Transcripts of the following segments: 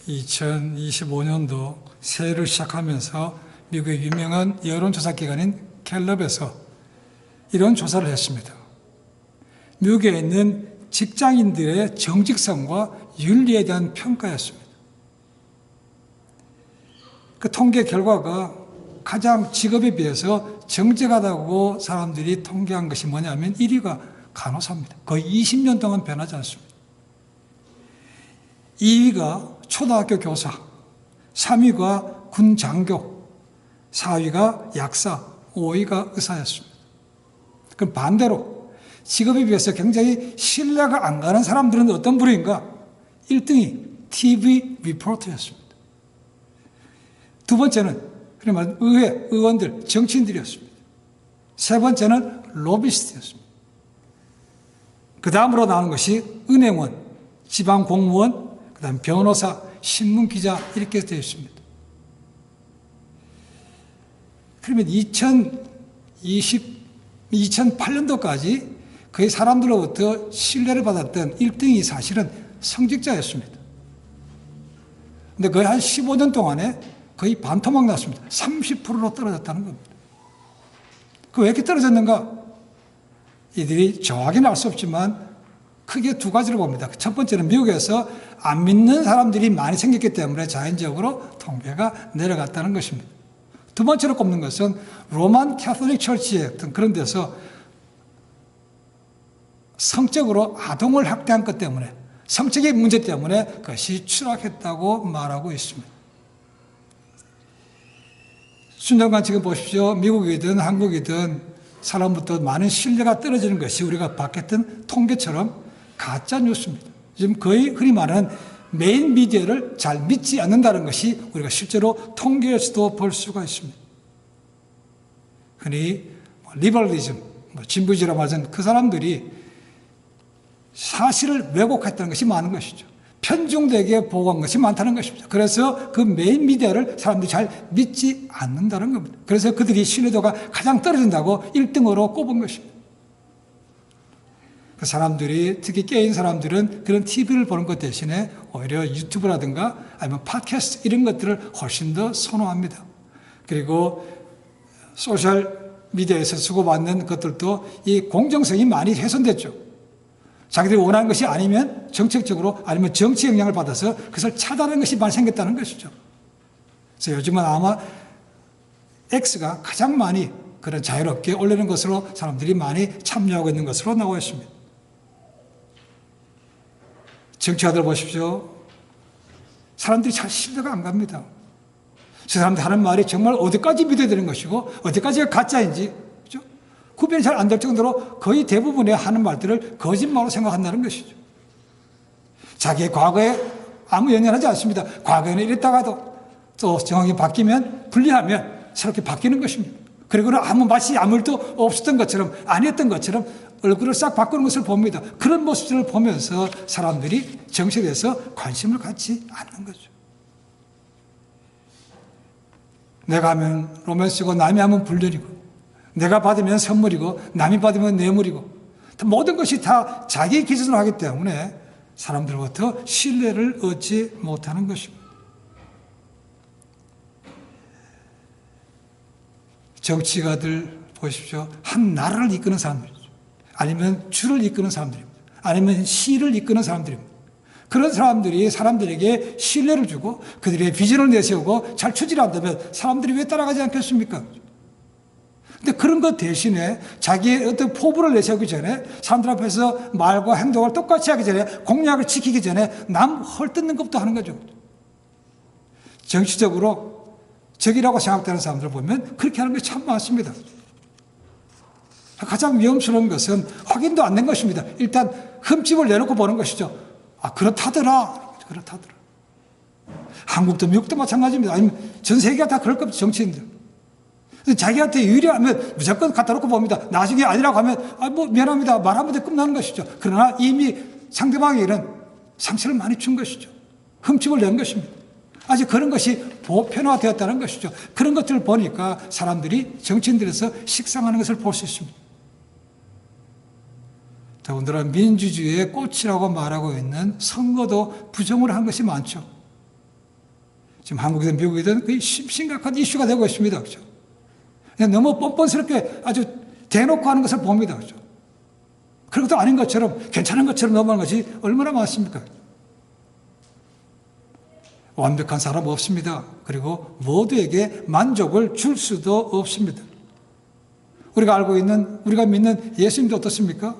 2025년도 새해를 시작하면서 미국의 유명한 여론조사 기관인 갤럽에서 이런 조사를 했습니다. 미국에 있는 직장인들의 정직성과 윤리에 대한 평가였습니다. 그 통계 결과가 가장 직업에 비해서 정직하다고 사람들이 통계한 것이 뭐냐면 1위가 간호사입니다. 거의 20년 동안 변하지 않습니다. 2위가 초등학교 교사, 3위가 군 장교, 4위가 약사, 5위가 의사였습니다. 그럼 반대로 직업에 비해서 굉장히 신뢰가 안 가는 사람들은 어떤 부류인가? 1등이 TV 리포터였습니다. 두 번째는 그러면 의회, 의원들, 정치인들이었습니다. 세 번째는 로비스트였습니다. 그 다음으로 나오는 것이 은행원, 지방공무원, 그 다음 변호사, 신문기자 이렇게 되어 있습니다. 그러면 2008년도까지 거의 사람들로부터 신뢰를 받았던 1등이 사실은 성직자였습니다. 근데 거의 한 15년 동안에 거의 반토막 났습니다. 30%로 떨어졌다는 겁니다. 왜 이렇게 떨어졌는가? 이들이 정확히는 알 수 없지만 크게 두 가지를 봅니다. 첫 번째는 미국에서 안 믿는 사람들이 많이 생겼기 때문에 자연적으로 통계가 내려갔다는 것입니다. 두 번째로 꼽는 것은 로만 캐톨릭 처치의 어떤 그런 데서 성적으로 아동을 학대한 것 때문에, 성적인 문제 때문에 그것이 추락했다고 말하고 있습니다. 순정관 지금 보십시오. 미국이든 한국이든 사람부터 많은 신뢰가 떨어지는 것이 우리가 봤던 통계처럼 가짜 뉴스입니다. 지금 거의 흔히 말하는 메인 미디어를 잘 믿지 않는다는 것이 우리가 실제로 통계에서도 볼 수가 있습니다. 흔히 리버럴리즘, 진보주의라고 하는 그 사람들이 사실을 왜곡했다는 것이 많은 것이죠. 편중되게 보고한 것이 많다는 것입니다. 그래서 그 메인 미디어를 사람들이 잘 믿지 않는다는 겁니다. 그래서 그들이 신뢰도가 가장 떨어진다고 1등으로 꼽은 것입니다. 그 사람들이, 특히 깨인 사람들은 그런 TV를 보는 것 대신에 오히려 유튜브라든가 아니면 팟캐스트 이런 것들을 훨씬 더 선호합니다. 그리고 소셜 미디어에서 주고받는 것들도 이 공정성이 많이 훼손됐죠. 자기들이 원하는 것이 아니면 정책적으로 아니면 정치 영향을 받아서 그것을 차단하는 것이 많이 생겼다는 것이죠. 그래서 요즘은 아마 X가 가장 많이 그런 자유롭게 올리는 것으로 사람들이 많이 참여하고 있는 것으로 나와 있습니다. 정치가들 보십시오. 사람들이 잘 신뢰가 안 갑니다. 저 사람들 하는 말이 정말 어디까지 믿어야 되는 것이고 어디까지가 가짜인지 구별이 잘 안 될 정도로 거의 대부분의 하는 말들을 거짓말로 생각한다는 것이죠. 자기의 과거에 아무 연연하지 않습니다. 과거에는 이랬다가도 또 정황이 바뀌면 분리하면 새롭게 바뀌는 것입니다. 그리고는 마치 아무 일도 없었던 것처럼 아니었던 것처럼 얼굴을 싹 바꾸는 것을 봅니다. 그런 모습들을 보면서 사람들이 정치에 대해서 관심을 갖지 않는 거죠. 내가 하면 로맨스고 남이 하면 불륜이고 내가 받으면 선물이고 남이 받으면 뇌물이고 모든 것이 다 자기 기준으로 하기 때문에 사람들로부터 신뢰를 얻지 못하는 것입니다. 정치가들 보십시오. 한 나라를 이끄는 사람들이죠. 아니면 주를 이끄는 사람들입니다. 아니면 시를 이끄는 사람들입니다. 그런 사람들이 사람들에게 신뢰를 주고 그들의 비전을 내세우고 잘 추진한다면 사람들이 왜 따라가지 않겠습니까? 근데 그런 것 대신에 자기의 어떤 포부를 내세우기 전에 사람들 앞에서 말과 행동을 똑같이 하기 전에 공약을 지키기 전에 남 헐뜯는 것부터 하는 거죠. 정치적으로 적이라고 생각되는 사람들을 보면 그렇게 하는 것이 참 많습니다. 가장 위험스러운 것은 확인도 안 된 것입니다. 일단 흠집을 내놓고 보는 것이죠. 그렇다더라. 한국도 미국도 마찬가지입니다. 아니면 전 세계가 다 그럴 겁니다. 정치인들. 자기한테 유리하면 무조건 갖다 놓고 봅니다. 나중에 아니라고 하면 미안합니다. 말하면 끝나는 것이죠. 그러나 이미 상대방에게는 상처를 많이 준 것이죠. 흠집을 낸 것입니다. 아직 그런 것이 보편화되었다는 것이죠. 그런 것들을 보니까 사람들이 정치인들에서 식상하는 것을 볼 수 있습니다. 더군다나 민주주의의 꽃이라고 말하고 있는 선거도 부정을 한 것이 많죠. 지금 한국이든 미국이든 거의 심각한 이슈가 되고 있습니다. 그죠? 너무 뻔뻔스럽게 아주 대놓고 하는 것을 봅니다. 그죠? 그런 것도 아닌 것처럼, 괜찮은 것처럼 넘어가는 것이 얼마나 많습니까? 완벽한 사람 없습니다. 그리고 모두에게 만족을 줄 수도 없습니다. 우리가 알고 있는, 우리가 믿는 예수님도 어떻습니까?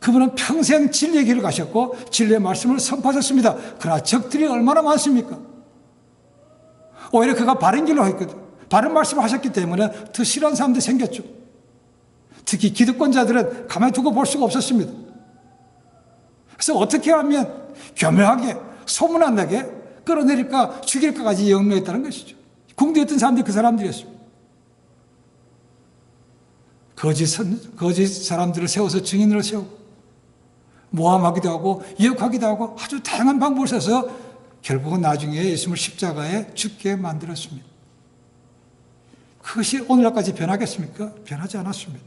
그분은 평생 진리의 길을 가셨고 진리의 말씀을 선포하셨습니다. 그러나 적들이 얼마나 많습니까? 오히려 그가 바른 길로 했거든. 바른 말씀을 하셨기 때문에 더 싫어하는 사람들이 생겼죠. 특히 기득권자들은 가만히 두고 볼 수가 없었습니다. 그래서 어떻게 하면 교묘하게 소문 안 나게 끌어내릴까 죽일까까지 영로했다는 것이죠. 궁대에 있던 사람들이 그 사람들이었습니다. 거짓 사람들을 세워서 증인으로 세우고 모함하기도 하고 유혹하기도 하고 아주 다양한 방법을 써서 결국은 나중에 예수님을 십자가에 죽게 만들었습니다. 그것이 오늘날까지 변하겠습니까? 변하지 않았습니다.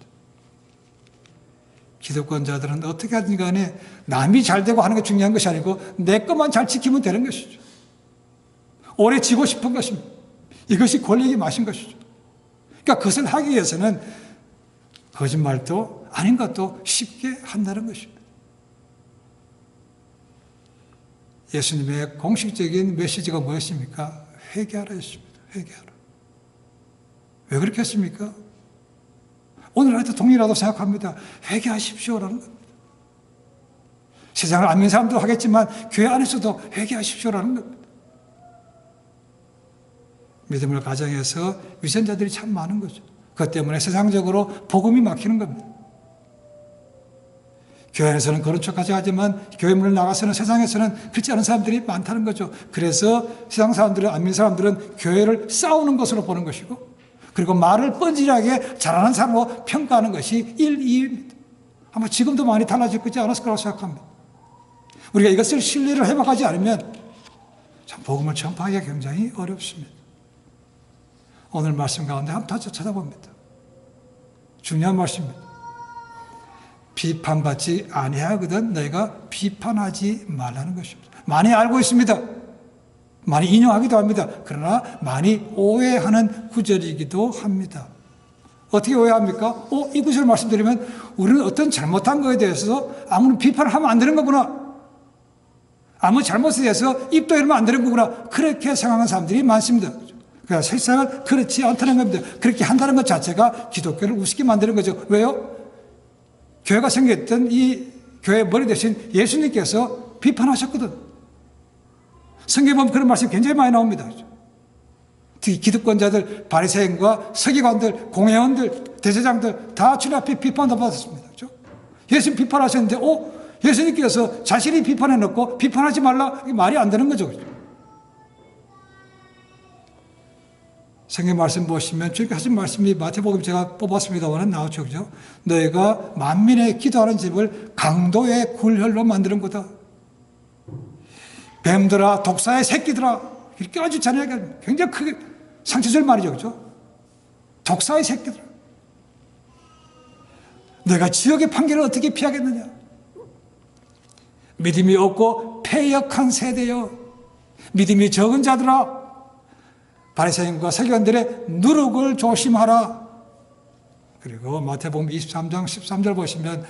기득권자들은 어떻게 하든 간에 남이 잘 되고 하는 게 중요한 것이 아니고 내 것만 잘 지키면 되는 것이죠. 오래 지고 싶은 것입니다. 이것이 권력의 맛인 것이죠. 그러니까 그것을 하기 위해서는 거짓말도 아닌 것도 쉽게 한다는 것입니다. 예수님의 공식적인 메시지가 뭐였습니까? 회개하라 했습니다. 회개하라. 왜 그렇게 했습니까? 오늘 하여튼 동일하다고 생각합니다. 회개하십시오라는 겁니다. 세상을 안 믿는 사람도 하겠지만 교회 안에서도 회개하십시오라는 겁니다. 믿음을 가정해서 위선자들이 참 많은 거죠. 그것 때문에 세상적으로 복음이 막히는 겁니다. 교회 안에서는 그런 척까지 하지만 교회 문을 나가서는 세상에서는 그렇지 않은 사람들이 많다는 거죠. 그래서 세상 사람들은, 안 믿는 사람들은 교회를 싸우는 것으로 보는 것이고, 그리고 말을 뻔질하게 잘하는 사람으로 평가하는 것이 1, 2입니다. 아마 지금도 많이 달라질 거지 않았을 거라고 생각합니다. 우리가 이것을 신뢰를 회복하지 않으면 참 복음을 전파하기가 굉장히 어렵습니다. 오늘 말씀 가운데 한번 다시 찾아봅니다. 중요한 말씀입니다. 비판받지 아니하거든 너희가 비판하지 말라는 것입니다. 많이 알고 있습니다. 많이 인용하기도 합니다. 그러나 많이 오해하는 구절이기도 합니다. 어떻게 오해합니까? 이 구절을 말씀드리면 우리는 어떤 잘못한 것에 대해서 아무런 비판을 하면 안 되는 거구나. 아무 잘못에 대해서 입도 열면 안 되는 거구나. 그렇게 생각하는 사람들이 많습니다. 그러니까 세상은 그렇지 않다는 겁니다. 그렇게 한다는 것 자체가 기독교를 우습게 만드는 거죠. 왜요? 교회가 생겼던 이 교회의 머리 대신 예수님께서 비판하셨거든. 성경에 보면 그런 말씀이 굉장히 많이 나옵니다. 특히 기득권자들, 바리새인과 서기관들, 공회원들, 대제장들 다 주님 앞에 비판도 받았습니다. 그렇죠? 예수님 비판하셨는데 예수님께서 자신이 비판해 놓고 비판하지 말라, 이게 말이 안 되는 거죠. 그렇죠? 성경 말씀 보시면 주님께서 하신 말씀이 마태복음 제가 뽑았습니다만 나오죠. 그죠? 너희가 만민의 기도하는 집을 강도의 굴혈로 만드는 거다. 뱀들아, 독사의 새끼들아, 이렇게 아주 잔인하게 굉장히 크게 상처줄 말이죠. 그죠? 독사의 새끼들아. 내가 지옥의 판결을 어떻게 피하겠느냐? 믿음이 없고 패역한 세대여. 믿음이 적은 자들아. 바리새인과 서기관들의 누룩을 조심하라. 그리고 마태복음 23장 13절 보시면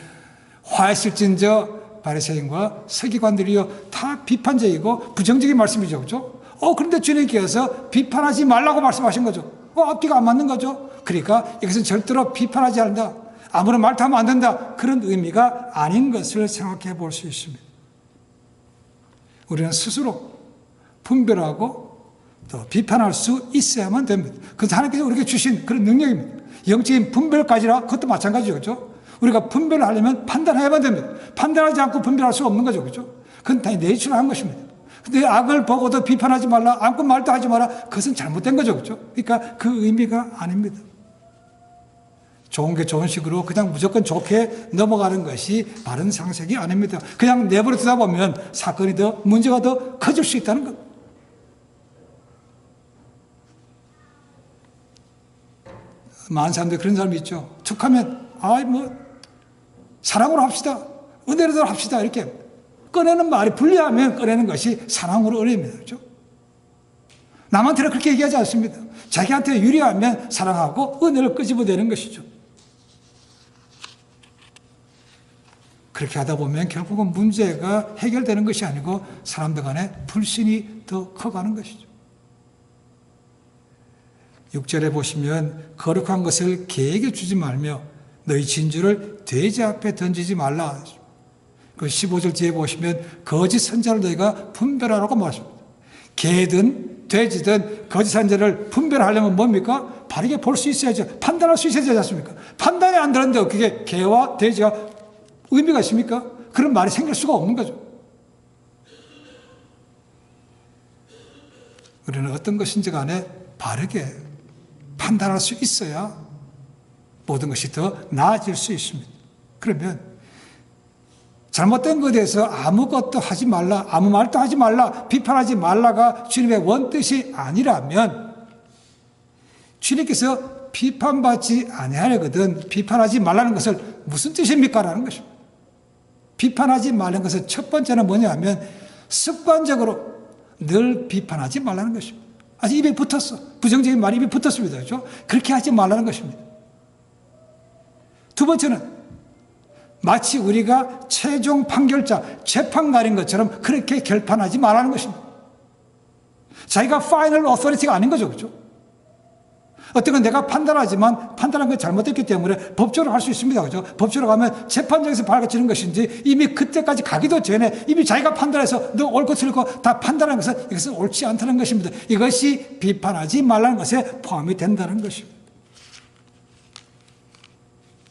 화했을진저 바리새인과 서기관들이요 다 비판적이고 부정적인 말씀이죠. 그렇죠? 그런데 주님께서 비판하지 말라고 말씀하신 거죠. 앞뒤가 안 맞는 거죠. 그러니까 이것은 절대로 비판하지 않는다. 아무런 말도 하면 안 된다. 그런 의미가 아닌 것을 생각해 볼 수 있습니다. 우리는 스스로 분별하고 또 비판할 수 있어야만 됩니다. 그것은 하나님께서 우리에게 주신 그런 능력입니다. 영적인 분별까지라 그것도 마찬가지죠. 그렇죠? 우리가 분별을 하려면 판단해야만 됩니다. 판단하지 않고 분별할 수 없는 거죠. 그렇죠? 그건 다 내추럴한 것입니다. 근데 악을 보고도 비판하지 말라, 아무 말도 하지 마라, 그것은 잘못된 거죠. 그렇죠? 그러니까 그 의미가 아닙니다. 좋은 게 좋은 식으로 그냥 무조건 좋게 넘어가는 것이 바른 상식이 아닙니다. 그냥 내버려 두다 보면 사건이 문제가 더 커질 수 있다는 것. 많은 사람들 그런 사람이 있죠. 툭하면 사랑으로 합시다. 은혜로 합시다. 이렇게 꺼내는 말이 불리하면 꺼내는 것이 사랑으로 은혜입니다. 그렇죠? 남한테는 그렇게 얘기하지 않습니다. 자기한테 유리하면 사랑하고 은혜를 끄집어내는 것이죠. 그렇게 하다 보면 결국은 문제가 해결되는 것이 아니고 사람들 간에 불신이 더 커가는 것이죠. 6절에 보시면 거룩한 것을 개에게 주지 말며 너희 진주를 돼지 앞에 던지지 말라. 그 15절 뒤에 보시면 거짓 선자를 너희가 분별하라고 말씀합니다. 개든 돼지든 거짓 선자를 분별하려면 뭡니까? 바르게 볼 수 있어야죠. 판단할 수 있어야 되지 않습니까? 판단이 안 되는데 그게 개와 돼지가 의미가 있습니까? 그런 말이 생길 수가 없는 거죠. 우리는 어떤 것인지 간에 바르게 판단할 수 있어야 모든 것이 더 나아질 수 있습니다. 그러면 잘못된 것에 대해서 아무것도 하지 말라, 아무 말도 하지 말라, 비판하지 말라가 주님의 원뜻이 아니라면 주님께서 비판받지 아니하려거든 비판하지 말라는 것을 무슨 뜻입니까? 라는 것입니다. 비판하지 말라는 것은 첫 번째는 뭐냐면 습관적으로 늘 비판하지 말라는 것입니다. 아직 입에 붙었어. 부정적인 말이 입에 붙었습니다. 그렇죠? 그렇게 하지 말라는 것입니다. 두 번째는 마치 우리가 최종 판결자, 재판관인 것처럼 그렇게 결판하지 말라는 것입니다. 자기가 파이널 어서리티가 아닌 거죠. 그렇죠? 어떤 건 내가 판단하지만 판단한 건 잘못됐기 때문에 법적으로 할 수 있습니다. 그죠? 법적으로 가면 재판장에서 밝혀지는 것인지 이미 그때까지 가기도 전에 이미 자기가 판단해서 너 옳고 틀리고 다 판단한 것은 이것은 옳지 않다는 것입니다. 이것이 비판하지 말라는 것에 포함이 된다는 것입니다.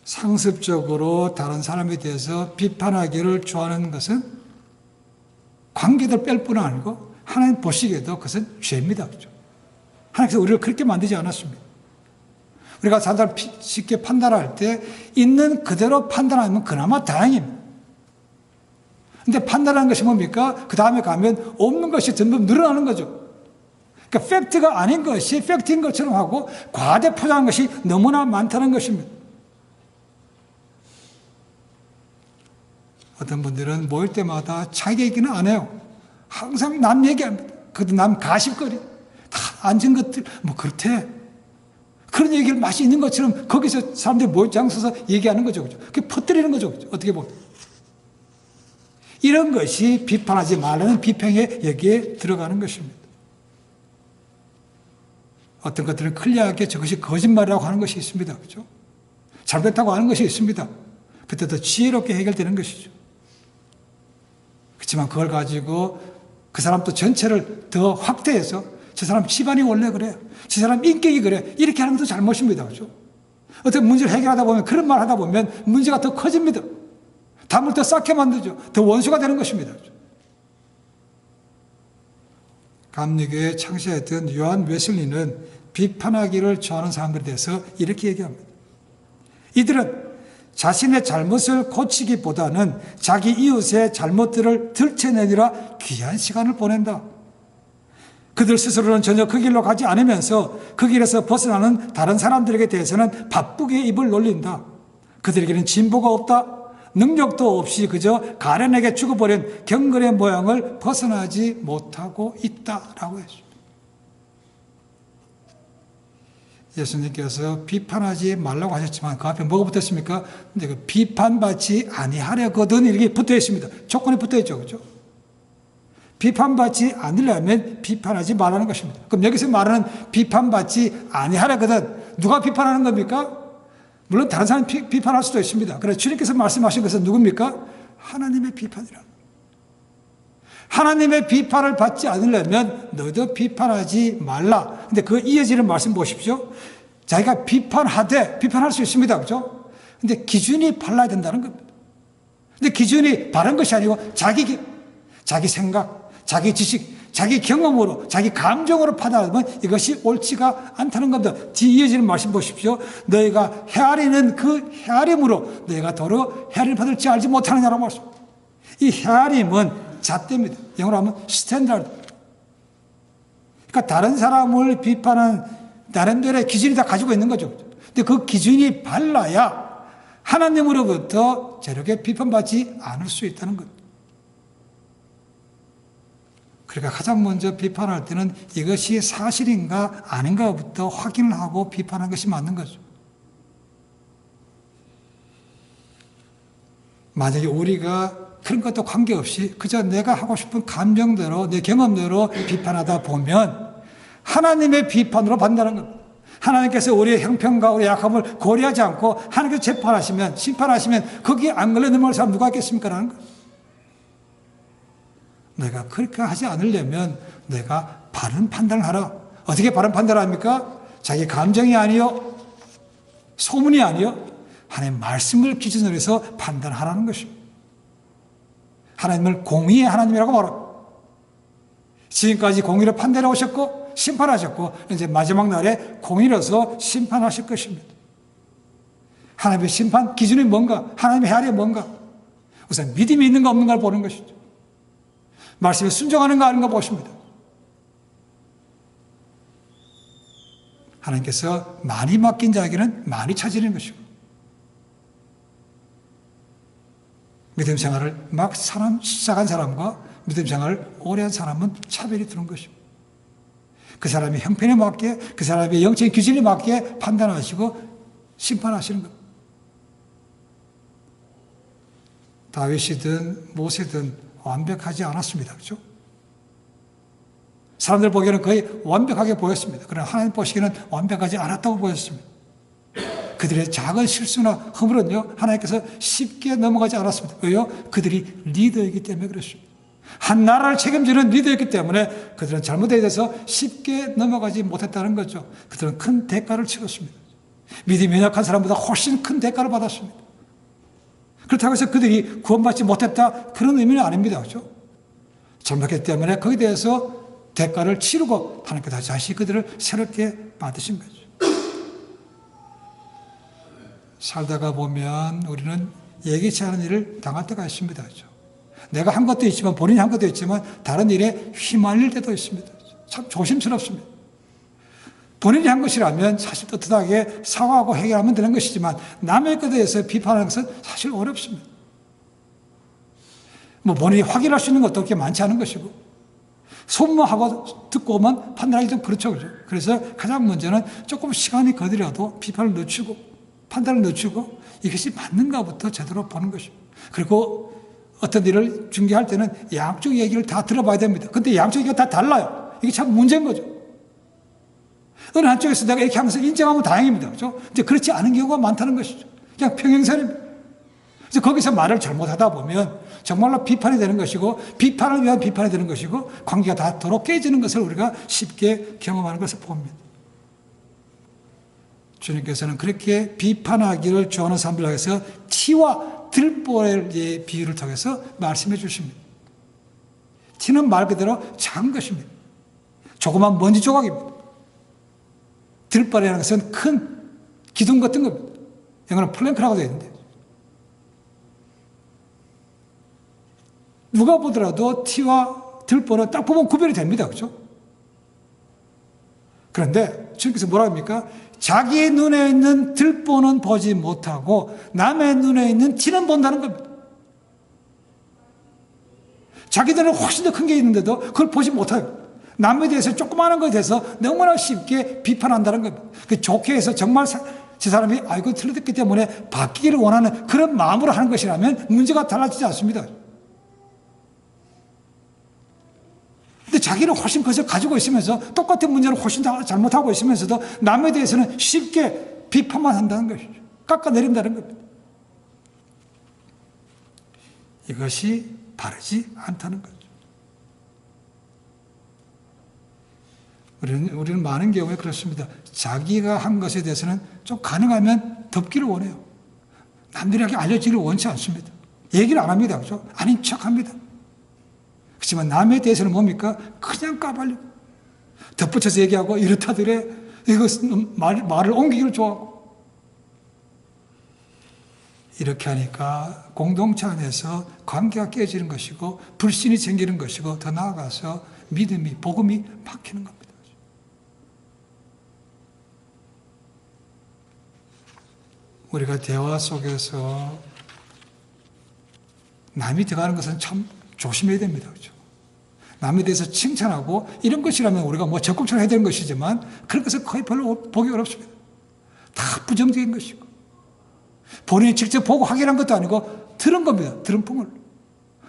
상습적으로 다른 사람에 대해서 비판하기를 좋아하는 것은 관계들 뺄 뿐 아니고 하나님 보시기에도 그것은 죄입니다. 그죠? 하나님께서 우리를 그렇게 만들지 않았습니다. 우리가 사람을 쉽게 판단할 때 있는 그대로 판단하면 그나마 다행입니다. 그런데 판단하는 것이 뭡니까? 그 다음에 가면 없는 것이 점점 늘어나는 거죠. 그러니까 팩트가 아닌 것이 팩트인 것처럼 하고 과대 포장한 것이 너무나 많다는 것입니다. 어떤 분들은 모일 때마다 자기 얘기는 안 해요. 항상 남 얘기합니다. 그것도 남 가십거리. 다 앉은 것들 뭐 그렇대. 그런 얘기를 맛이 있는 것처럼 거기서 사람들이 모여 앉아서 얘기하는 거죠. 그죠? 그게 퍼뜨리는 거죠. 그죠? 어떻게 보면. 이런 것이 비판하지 말라는 비평에 여기에 들어가는 것입니다. 어떤 것들은 클리어하게 저것이 거짓말이라고 하는 것이 있습니다. 그죠? 잘못했다고 하는 것이 있습니다. 그때 더 지혜롭게 해결되는 것이죠. 그렇지만 그걸 가지고 그 사람 또 전체를 더 확대해서 저 사람 집안이 원래 그래. 저 사람 인격이 그래. 이렇게 하는 것도 잘못입니다. 그렇죠? 어떤 문제를 해결하다 보면 그런 말 하다 보면 문제가 더 커집니다. 담을 더 쌓게 만들죠. 더 원수가 되는 것입니다. 그렇죠? 감리교에 창시했던 요한 웨슬리는 비판하기를 좋아하는 사람들에 대해서 이렇게 얘기합니다. 이들은 자신의 잘못을 고치기보다는 자기 이웃의 잘못들을 들춰내느라 귀한 시간을 보낸다. 그들 스스로는 전혀 그 길로 가지 않으면서 그 길에서 벗어나는 다른 사람들에게 대해서는 바쁘게 입을 놀린다. 그들에게는 진보가 없다. 능력도 없이 그저 가련에게 죽어버린 경건의 모양을 벗어나지 못하고 있다라고 했습니다. 예수님께서 비판하지 말라고 하셨지만 그 앞에 뭐가 붙었습니까? 근데 그 비판받지 아니하려거든 이렇게 붙어 있습니다. 조건이 붙어 있죠. 그렇죠? 비판받지 않으려면 비판하지 말라는 것입니다. 그럼 여기서 말하는 비판받지 아니하려거든 누가 비판하는 겁니까? 물론 다른 사람이 비판할 수도 있습니다. 그래서 주님께서 말씀하신 것은 누굽니까? 하나님의 비판이라. 하나님의 비판을 받지 않으려면 너도 비판하지 말라. 근데 그 이어지는 말씀 보십시오. 자기가 비판할 수 있습니다. 그죠? 근데 기준이 발라야 된다는 겁니다. 근데 기준이 바른 것이 아니고 자기 생각, 자기 지식, 자기 경험으로, 자기 감정으로 판단하면 이것이 옳지가 않다는 겁니다. 뒤 이어지는 말씀 보십시오. 너희가 헤아리는 그 헤아림으로 너희가 도로 헤아림을 받을 줄 알지 못하느냐라고 말씀합니다. 이 헤아림은 잣대입니다. 영어로 하면 스탠다드. 그러니까 다른 사람을 비판한 나름대로의 기준이 다 가지고 있는 거죠. 근데 그 기준이 발라야 하나님으로부터 저렇게 비판받지 않을 수 있다는 것. 그러니까 가장 먼저 비판할 때는 이것이 사실인가 아닌가부터 확인을 하고 비판하는 것이 맞는 거죠. 만약에 우리가 그런 것도 관계없이 그저 내가 하고 싶은 감정대로 내 경험대로 비판하다 보면 하나님의 비판으로 판단하는 겁니다. 하나님께서 우리의 형편과 우리의 약함을 고려하지 않고 하나님께서 재판하시면 심판하시면 거기에 안 걸려 넘어갈 사람 누가 있겠습니까? 라는 거예요. 내가 그렇게 하지 않으려면 내가 바른 판단을 하라. 어떻게 바른 판단을 합니까? 자기 감정이 아니요 소문이 아니요 하나님의 말씀을 기준으로 해서 판단하라는 것입니다. 하나님을 공의의 하나님이라고 말합니다. 지금까지 공의로 판단해 오셨고 심판하셨고 이제 마지막 날에 공의로서 심판하실 것입니다. 하나님의 심판 기준이 뭔가? 하나님의 헤아림이 뭔가? 우선 믿음이 있는가 없는가를 보는 것이죠. 말씀에 순종하는가 아닌가 보십니다. 하나님께서 많이 맡긴 자에게는 많이 차지는 것이고 믿음 생활을 막 시작한 사람과 믿음 생활을 오래 한 사람은 차별이 두는 것입니다. 그 사람의 형편에 맞게 그 사람의 영적인 기준에 맞게 판단하시고 심판하시는 겁니다. 다윗이든 모세든 완벽하지 않았습니다. 그렇죠? 사람들 보기에는 거의 완벽하게 보였습니다. 그러나 하나님 보시기에는 완벽하지 않았다고 보였습니다. 그들의 작은 실수나 허물은요, 하나님께서 쉽게 넘어가지 않았습니다. 왜요? 그들이 리더이기 때문에 그렇습니다. 한 나라를 책임지는 리더였기 때문에 그들은 잘못에 대해서 쉽게 넘어가지 못했다는 거죠. 그들은 큰 대가를 치렀습니다. 믿음이 연약한 사람보다 훨씬 큰 대가를 받았습니다. 그렇다고 해서 그들이 구원받지 못했다 그런 의미는 아닙니다. 그렇죠? 잘못했기 때문에 거기에 대해서 대가를 치르고 하나님께서 다시 그들을 새롭게 받으신 거죠. 살다가 보면 우리는 예기치 않은 일을 당할 때가 있습니다. 그렇죠? 내가 한 것도 있지만 본인이 한 것도 있지만 다른 일에 휘말릴 때도 있습니다. 참 조심스럽습니다. 본인이 한 것이라면 사실 떳떳하게 사과하고 해결하면 되는 것이지만 남의 것에 대해서 비판하는 것은 사실 어렵습니다. 뭐 본인이 확인할 수 있는 것도 그렇게 많지 않은 것이고 소문하고 듣고 오면 판단하기 좀 그렇죠. 그래서 가장 먼저는 조금 시간이 거더라도 비판을 늦추고 판단을 늦추고 이것이 맞는가부터 제대로 보는 것입니다. 그리고 어떤 일을 중개할 때는 양쪽 얘기를 다 들어봐야 됩니다. 근데 양쪽 얘기가 다 달라요. 이게 참 문제인 거죠. 어느 한쪽에서 내가 이렇게 하면서 인정하면 다행입니다. 그렇죠? 이제 그렇지 않은 경우가 많다는 것이죠. 그냥 평행선입니다. 그래서 거기서 말을 잘못하다 보면 정말로 비판이 되는 것이고 비판을 위한 비판이 되는 것이고 관계가 닿도록 깨지는 것을 우리가 쉽게 경험하는 것을 봅니다. 주님께서는 그렇게 비판하기를 좋아하는 사람들 향해서 티와 들보의 비유를 통해서 말씀해 주십니다. 티는 말 그대로 작은 것입니다. 조그만 먼지 조각입니다. 들보라는 것은 큰 기둥 같은 겁니다. 영어는 플랭크라고 되어 있는데 누가 보더라도 티와 들보는 딱 보면 구별이 됩니다. 그렇죠? 그런데 주님께서 뭐라 합니까? 자기 눈에 있는 들보는 보지 못하고 남의 눈에 있는 티는 본다는 겁니다. 자기들은 훨씬 더 큰 게 있는데도 그걸 보지 못해요. 남에 대해서 조그마한 것에 대해서 너무나 쉽게 비판한다는 겁니다. 그 좋게 해서 정말 저 사람이 이거 틀렸기 때문에 바뀌기를 원하는 그런 마음으로 하는 것이라면 문제가 달라지지 않습니다. 근데 자기는 훨씬 그것을 가지고 있으면서 똑같은 문제를 훨씬 더 잘못하고 있으면서도 남에 대해서는 쉽게 비판만 한다는 것이죠. 깎아내린다는 겁니다. 이것이 바르지 않다는 거죠. 우리는 많은 경우에 그렇습니다. 자기가 한 것에 대해서는 좀 가능하면 덮기를 원해요. 남들에게 알려지기를 원치 않습니다. 얘기를 안 합니다. 그렇죠? 아닌 척 합니다. 그렇지만 남에 대해서는 뭡니까? 그냥 까발려. 덧붙여서 얘기하고 이렇다더래. 이것은 말을 옮기기를 좋아하고. 이렇게 하니까 공동체 안에서 관계가 깨지는 것이고 불신이 생기는 것이고 더 나아가서 믿음이, 복음이 막히는 겁니다. 우리가 대화 속에서 남이 들어가는 것은 참 조심해야 됩니다. 그렇죠? 남에 대해서 칭찬하고 이런 것이라면 우리가 뭐 적극적으로 해야 되는 것이지만 그런 것은 거의 별로 보기 어렵습니다. 다 부정적인 것이고 본인이 직접 보고 확인한 것도 아니고 들은 겁니다. 들은 풍을.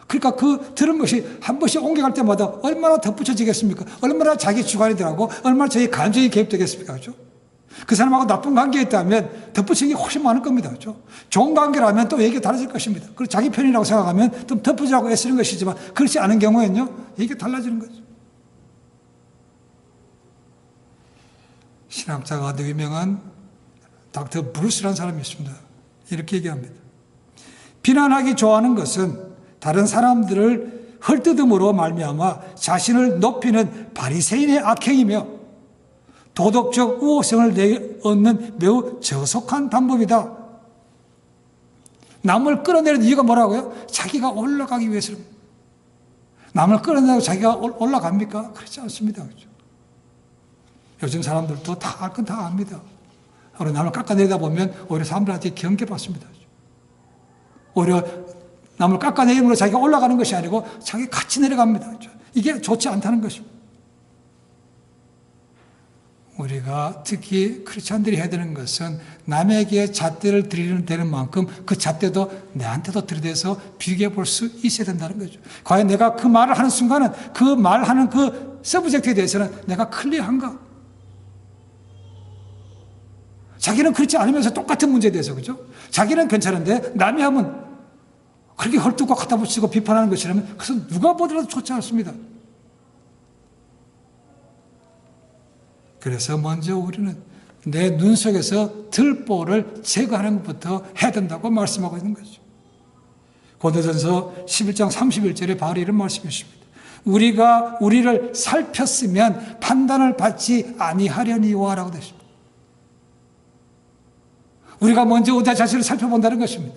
그러니까 그 들은 것이 한 번씩 옮겨갈 때마다 얼마나 덧붙여지겠습니까? 얼마나 자기 주관이 들어가고 얼마나 저희 감정이 개입되겠습니까? 그렇죠? 그 사람하고 나쁜 관계에 있다면 덧붙이는 게 훨씬 많을 겁니다. 그렇죠? 좋은 관계라면 또 얘기가 달라질 것입니다. 그리고 자기 편이라고 생각하면 좀 덧붙이라고 애쓰는 것이지만 그렇지 않은 경우에는요, 얘기가 달라지는 거죠. 신학자 가운데 유명한 닥터 브루스라는 사람이 있습니다. 이렇게 얘기합니다. 비난하기 좋아하는 것은 다른 사람들을 헐뜯음으로 말미암아 자신을 높이는 바리새인의 악행이며 도덕적 우호성을 얻는 매우 저속한 방법이다. 남을 끌어내는 이유가 뭐라고요? 자기가 올라가기 위해서는. 남을 끌어내고 자기가 올라갑니까? 그렇지 않습니다. 그렇죠? 요즘 사람들도 다 알 건 다 압니다. 남을 깎아내리다 보면 오히려 사람들한테 경계받습니다. 오히려 남을 깎아내림으로 자기가 올라가는 것이 아니고 자기 같이 내려갑니다. 그렇죠? 이게 좋지 않다는 것입니다. 우리가 특히 크리스찬들이 해야 되는 것은 남에게 잣대를 들이는 되는 만큼 그 잣대도 내한테도 들이대서 비교해 볼 수 있어야 된다는 거죠. 과연 내가 그 말을 하는 순간은 그 말하는 그 서브젝트에 대해서는 내가 클리어한가? 자기는 그렇지 않으면서 똑같은 문제에 대해서, 그죠? 자기는 괜찮은데 남이 하면 그렇게 헐뜯고 갖다 붙이고 비판하는 것이라면 그것은 누가 보더라도 좋지 않습니다. 그래서 먼저 우리는 내 눈 속에서 들보를 제거하는 것부터 해야 된다고 말씀하고 있는 거죠. 고린도전서 11장 31절에 바울이 이런 말씀이 있습니다. 우리가 우리를 살폈으면 판단을 받지 아니하려니와 라고 되십니다. 우리가 먼저 우리 자신을 살펴본다는 것입니다.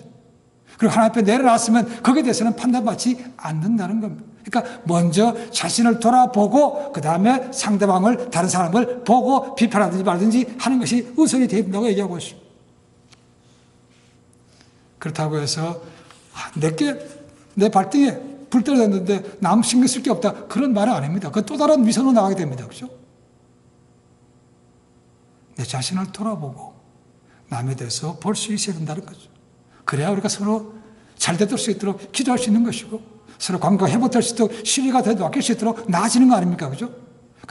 그리고 하나님 앞에 내려놨으면 거기에 대해서는 판단받지 않는다는 겁니다. 그러니까 먼저 자신을 돌아보고 그 다음에 상대방을, 다른 사람을 보고 비판하든지 말든지 하는 것이 우선이 되어야 된다고 얘기하고 있습니다. 그렇다고 해서 내 발등에 불 떨어졌는데 남 신경 쓸 게 없다, 그런 말은 아닙니다. 그건 또 다른 미선으로 나가게 됩니다. 그렇죠? 내 자신을 돌아보고 남에 대해서 볼 수 있어야 된다는 거죠. 그래야 우리가 서로 잘 되돌 수 있도록 기도할 수 있는 것이고 서로 관계가 회복될 수 있도록 신뢰가 되도 아낄 수 있도록 나아지는 거 아닙니까? 그죠?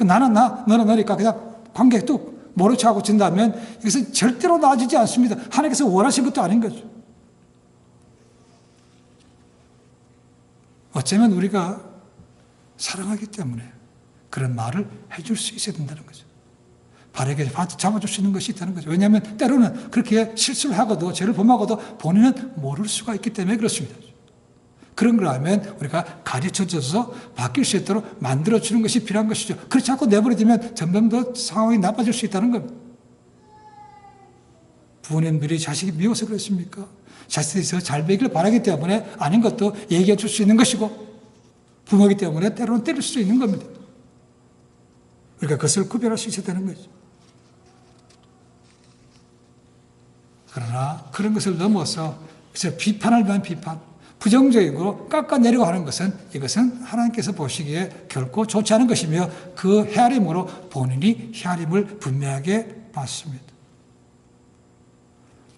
나는 나, 너는 너니까 그냥 관계 뚝 모른 척하고 진다면 이것은 절대로 나아지지 않습니다. 하나님께서 원하신 것도 아닌 거죠. 어쩌면 우리가 사랑하기 때문에 그런 말을 해줄 수 있어야 된다는 거죠. 바르게 잡아줄 수 있는 것이 있다는 거죠. 왜냐하면 때로는 그렇게 실수를 하고도 죄를 범하고도 본인은 모를 수가 있기 때문에 그렇습니다. 그런 걸 하면 우리가 가르쳐줘서 바뀔 수 있도록 만들어주는 것이 필요한 것이죠. 그렇지 않고 내버려두면 점점 더 상황이 나빠질 수 있다는 겁니다. 부모님들이 자식이 미워서 그렇습니까? 자식이 잘 배기를 바라기 때문에 아닌 것도 얘기해 줄 수 있는 것이고 부모이기 때문에 때로는 때릴 수 있는 겁니다. 우리가 그것을 구별할 수 있어야 되는 거죠. 그러나 그런 것을 넘어서 비판을 위한 비판, 부정적으로 깎아내려고 하는 것은 이것은 하나님께서 보시기에 결코 좋지 않은 것이며 그 헤아림으로 본인이 헤아림을 분명하게 받습니다.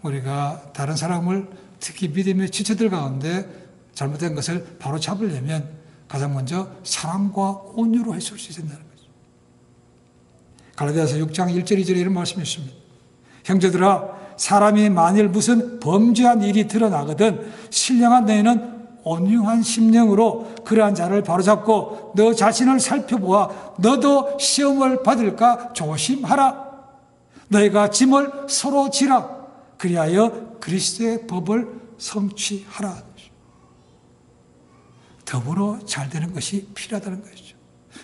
우리가 다른 사람을 특히 믿음의 지체들 가운데 잘못된 것을 바로 잡으려면 가장 먼저 사랑과 온유로 해줄 수 있어야 된다는 거죠. 갈라디아서 6장 1절 2절에 이런 말씀이 있습니다. 형제들아, 사람이 만일 무슨 범죄한 일이 드러나거든 신령한 너희는 온유한 심령으로 그러한 자를 바로잡고 너 자신을 살펴보아 너도 시험을 받을까 조심하라. 너희가 짐을 서로 지라. 그리하여 그리스도의 법을 성취하라. 더불어 잘 되는 것이 필요하다는 것이죠.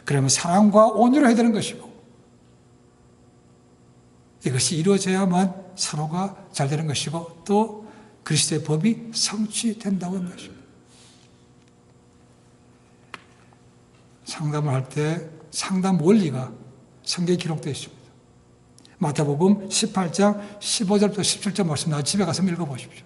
그러면 사랑과 온유로 해야 되는 것이고 이것이 이루어져야만 서로가 잘 되는 것이고 또 그리스도의 법이 성취된다고 하는 것입니다. 상담을 할 때 상담 원리가 성경에 기록되어 있습니다. 마태복음 18장 15절부터 17절 말씀 나와 집에 가서 읽어보십시오.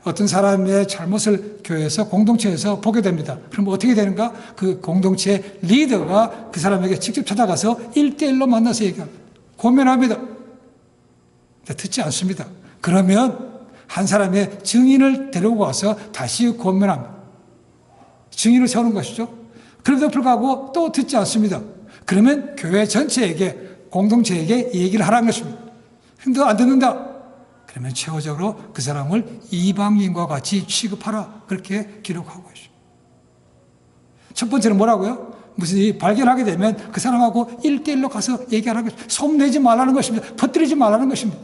어떤 사람의 잘못을 교회에서 공동체에서 보게 됩니다. 그럼 어떻게 되는가? 그 공동체 리더가 그 사람에게 직접 찾아가서 1대1로 만나서 얘기합니다. 고면합니다. 듣지 않습니다. 그러면 한 사람의 증인을 데리고 와서 다시 고면합니다. 증인을 세우는 것이죠. 그럼에도 불구하고 또 듣지 않습니다. 그러면 교회 전체에게, 공동체에게 얘기를 하라는 것입니다. 근데 안 듣는다. 그러면 최후적으로 그 사람을 이방인과 같이 취급하라. 그렇게 기록하고 있습니다. 첫 번째는 뭐라고요? 무슨 일 발견하게 되면 그 사람하고 1대1로 가서 얘기하라는 것입니다. 소문내지 말라는 것입니다. 퍼뜨리지 말라는 것입니다.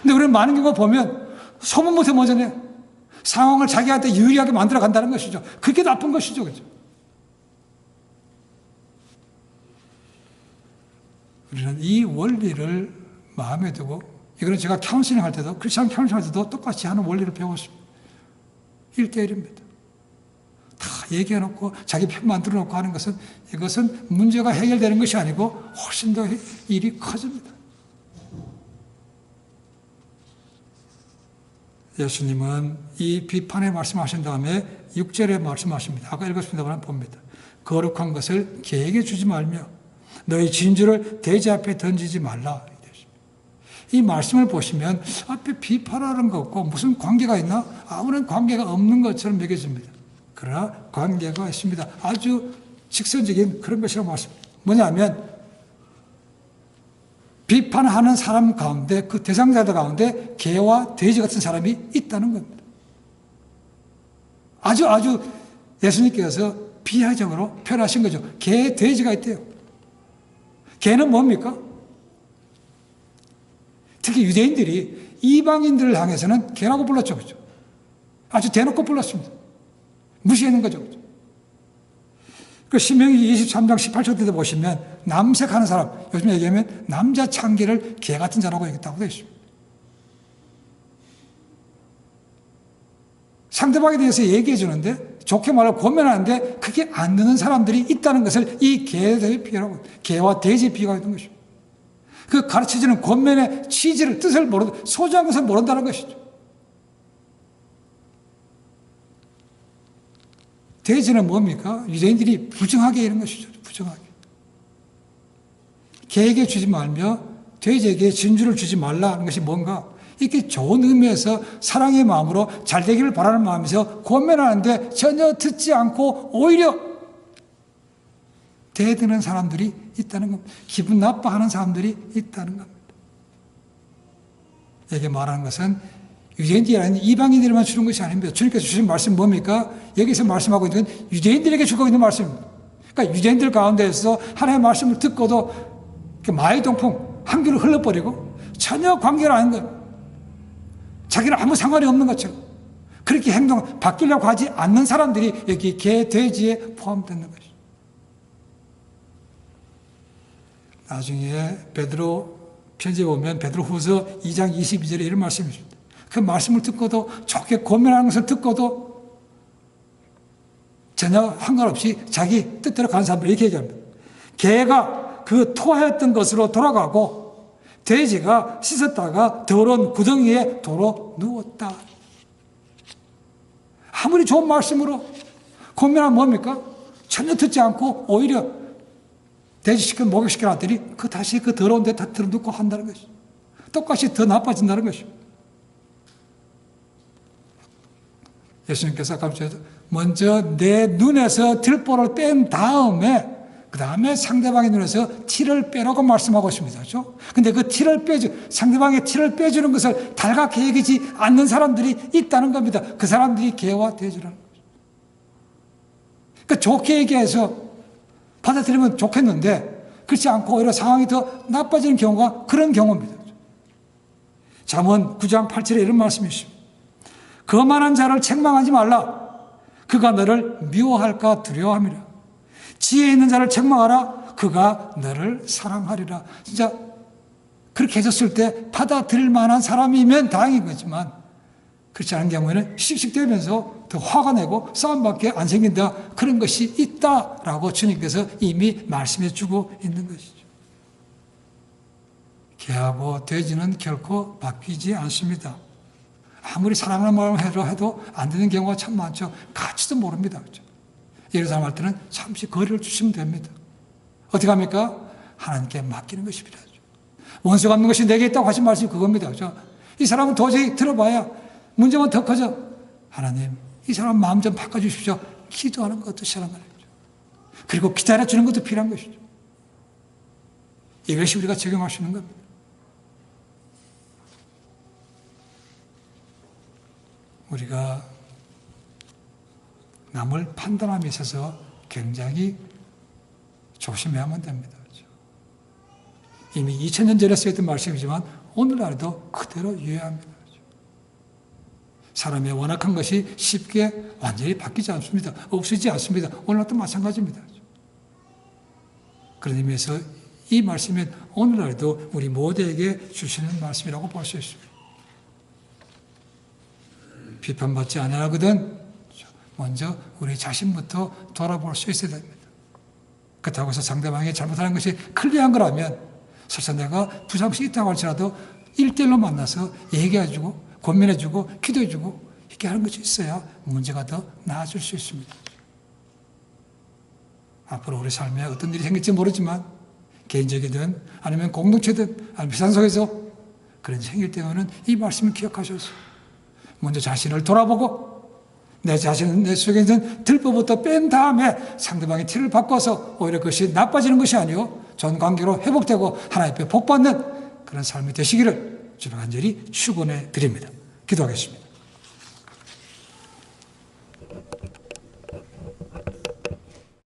근데 우리는 많은 경우 보면 소문부터 먼저 내 상황을 자기한테 유리하게 만들어 간다는 것이죠. 그게 나쁜 것이죠. 그죠? 우리는 이 원리를 마음에 두고, 이거는 제가 카운슬링 할 때도, 크리스천 카운슬링 할 때도 똑같이 하는 원리를 배웠습니다. 1대1입니다. 다 얘기해놓고 자기 편 만들어놓고 하는 것은, 이것은 문제가 해결되는 것이 아니고 훨씬 더 일이 커집니다. 예수님은 이 비판의 말씀하신 다음에 6절에 말씀하십니다. 아까 읽었습니다만 봅니다. 거룩한 것을 개에게 주지 말며 너희 진주를 돼지 앞에 던지지 말라. 이 말씀을 보시면 앞에 비판하는 거 없고 무슨 관계가 있나? 아무런 관계가 없는 것처럼 여겨집니다. 그러나 관계가 있습니다. 아주 직선적인 그런 것이라고 말씀합니다. 뭐냐면 비판하는 사람 가운데, 그 대상자들 가운데 개와 돼지 같은 사람이 있다는 겁니다. 아주 예수님께서 비하적으로 표현하신 거죠. 개, 돼지가 있대요. 개는 뭡니까? 특히 유대인들이 이방인들을 향해서는 개라고 불렀죠. 그죠? 아주 대놓고 불렀습니다. 무시하는 거죠. 그죠? 그 신명기 23장 18절 때 보시면 남색하는 사람, 요즘 얘기하면 남자 창기를 개 같은 자라고 얘기했다고 되어 있습니다. 상대방에 대해서 얘기해 주는데, 좋게 말하고 고면하는데 그게 안 되는 사람들이 있다는 것을 이 개의 비유라고, 개와 돼지의 비유가 있는 것입니다. 그 가르쳐주는 권면의 취지를, 뜻을 소중한 것을 모른다는 것이죠. 돼지는 뭡니까? 유대인들이 부정하게 이런 것이죠. 부정하게. 개에게 주지 말며 돼지에게 진주를 주지 말라는 것이 뭔가? 이렇게 좋은 의미에서 사랑의 마음으로 잘 되기를 바라는 마음에서 권면하는데 전혀 듣지 않고 오히려 대드는 사람들이 있다는 겁니다. 기분 나빠하는 사람들이 있다는 겁니다. 여기 말하는 것은 유대인들이 아닌 이방인들에만 주는 것이 아닙니다. 주님께서 주신 말씀 뭡니까? 여기서 말씀하고 있는 건 유대인들에게 주고 있는 말씀입니다. 그러니까 유대인들 가운데에서 하나님의 말씀을 듣고도 마의동풍, 한 귀로 흘러버리고 전혀 관계가 아닌 거예요. 자기는 아무 상관이 없는 것처럼 그렇게 바뀌려고 하지 않는 사람들이 여기 개, 돼지에 포함되는 것이죠. 나중에 베드로 편지에 보면 베드로후서 2장 22절에 이런 말씀이 있습니다. 그 말씀을 듣고도, 좋게 고민하는 것을 듣고도 전혀 상관없이 자기 뜻대로 가는 사람들이 이렇게 얘기합니다. 개가 그 토했던 것으로 돌아가고 돼지가 씻었다가 더러운 구덩이에 도로 누웠다. 아무리 좋은 말씀으로 고민하면 뭡니까? 전혀 듣지 않고 오히려 돼지시켜 목욕시켜 놨더니 다시 그 더러운 데 다 들어눕고 한다는 것이죠. 똑같이 더 나빠진다는 것이죠. 예수님께서 아까 먼저 내 눈에서 들보를 뺀 다음에 그 다음에 상대방의 눈에서 티를 빼라고 말씀하고 있습니다. 그렇죠? 근데 그 상대방의 티를 빼주는 것을 달갑게 여기지 않는 사람들이 있다는 겁니다. 그 사람들이 개와 돼지라는 거죠. 그러니까 좋게 얘기해서 받아들이면 좋겠는데 그렇지 않고 오히려 상황이 더 나빠지는 경우가 그런 경우입니다. 잠언 9장 8절에 이런 말씀이 있습니다. 거만한 자를 책망하지 말라. 그가 너를 미워할까 두려워함이라. 지혜 있는 자를 책망하라. 그가 너를 사랑하리라. 진짜 그렇게 해줬을 때 받아들일 만한 사람이면 다행인 거지만 그렇지 않은 경우에는 씩씩대면서 더 화가 내고 싸움밖에 안 생긴다. 그런 것이 있다라고 주님께서 이미 말씀해 주고 있는 것이죠. 개하고 돼지는 결코 바뀌지 않습니다. 아무리 사랑하는 마음을 해도 안 되는 경우가 참 많죠. 가치도 모릅니다. 그렇죠? 이런 사람할 때는 잠시 거리를 주시면 됩니다. 어떻게 합니까? 하나님께 맡기는 것이 필요하죠. 원수 갚는 것이 내게 있다고 하신 말씀이 그겁니다. 그렇죠? 이 사람은 도저히 들어봐야 문제만 더 커져. 하나님, 이 사람 마음 좀 바꿔주십시오. 기도하는 것도 싫은 말이죠. 그리고 기다려주는 것도 필요한 것이죠. 이것이 우리가 적용할 수 있는 겁니다. 우리가 남을 판단함에 있어서 굉장히 조심해야만 됩니다. 그렇죠? 이미 2000년 전에 쓰였던 말씀이지만 오늘날에도 그대로 유효합니다. 그렇죠? 사람의 완악한 것이 쉽게 완전히 바뀌지 않습니다. 없어지지 않습니다. 오늘날도 마찬가지입니다. 그렇죠? 그런 의미에서 이 말씀은 오늘날에도 우리 모두에게 주시는 말씀이라고 볼 수 있습니다. 비판받지 않으려거든 먼저 우리 자신부터 돌아볼 수 있어야 됩니다. 그렇다고 해서 상대방이 잘못하는 것이 클리어한 거라면 설사 내가 부상시 있다고 할지라도 1대1로 만나서 얘기해주고 권면해주고 기도해주고 이렇게 하는 것이 있어야 문제가 더 나아질 수 있습니다. 앞으로 우리 삶에 어떤 일이 생길지 모르지만 개인적이든 아니면 공동체든 아니면 세상 속에서 그런 생길 때에는 이 말씀을 기억하셔서 먼저 자신을 돌아보고 내 자신은 내 속에 있는 들보부터 뺀 다음에 상대방의 티를 바꿔서 오히려 그것이 나빠지는 것이 아니고 좋은 관계로 회복되고 하나님 앞에 복받는 그런 삶이 되시기를 주님 간절히 축원해 드립니다. 기도하겠습니다.